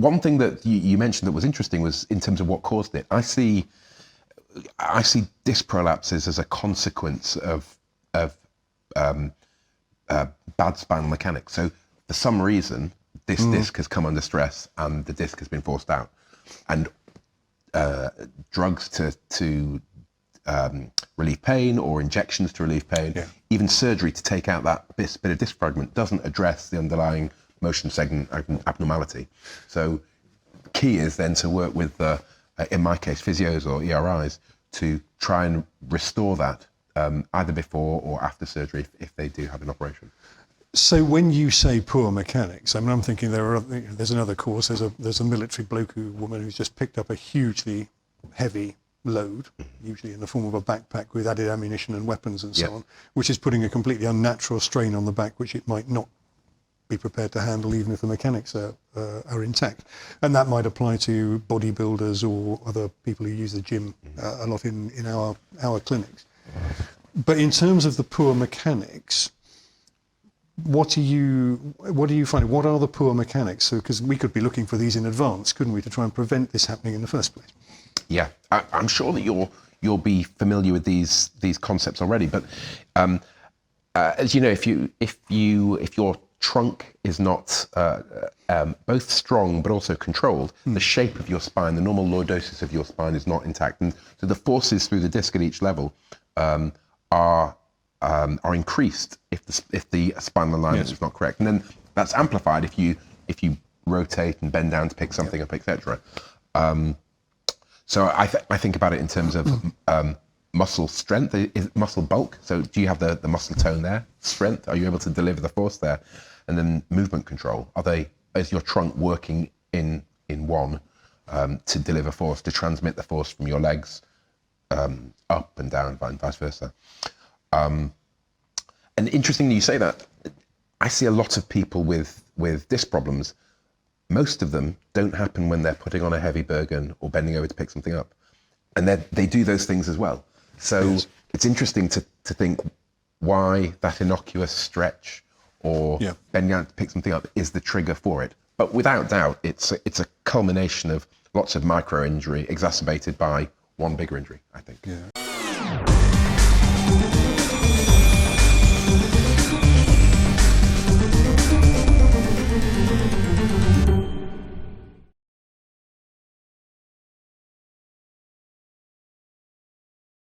one thing that you mentioned that was interesting was in terms of what caused it. I see disc prolapses as a consequence of bad spinal mechanics. So for some reason, this disc has come under stress and the disc has been forced out. And drugs to relieve pain or injections to relieve pain, even surgery to take out that bit of disc fragment doesn't address the underlying motion segment abnormality. So the key is then to work with, in my case, physios or ERIs to try and restore that either before or after surgery if they do have an operation. So when you say poor mechanics, I mean, I'm thinking there's another cause. There's a military woman who's just picked up a hugely heavy load, usually in the form of a backpack with added ammunition and weapons and so on, which is putting a completely unnatural strain on the back, which it might not be prepared to handle even if the mechanics are intact. And that might apply to bodybuilders or other people who use the gym a lot in our clinics. But in terms of the poor mechanics, what do you find? What are the poor mechanics? So, because we could be looking for these in advance, couldn't we, to try and prevent this happening in the first place? Yeah, I'm sure that you'll be familiar with these concepts already. But as you know, if your trunk is not both strong but also controlled, the shape of your spine, the normal lordosis of your spine is not intact, and so the forces through the disc at each level are increased if the spinal alignment is not correct, and then that's amplified if you rotate and bend down to pick something up, etc. So I think about it in terms of muscle strength, muscle bulk. So do you have the muscle tone there? Strength, are you able to deliver the force there? And then movement control. Is your trunk working in one to deliver force, to transmit the force from your legs up and down and vice versa? And interestingly, you say that. I see a lot of people with disc problems. Most of them don't happen when they're putting on a heavy Bergen or bending over to pick something up. And they do those things as well. So it's interesting to think why that innocuous stretch or bending out to pick something up is the trigger for it. But without doubt, it's a culmination of lots of micro injury exacerbated by one bigger injury, I think. Yeah.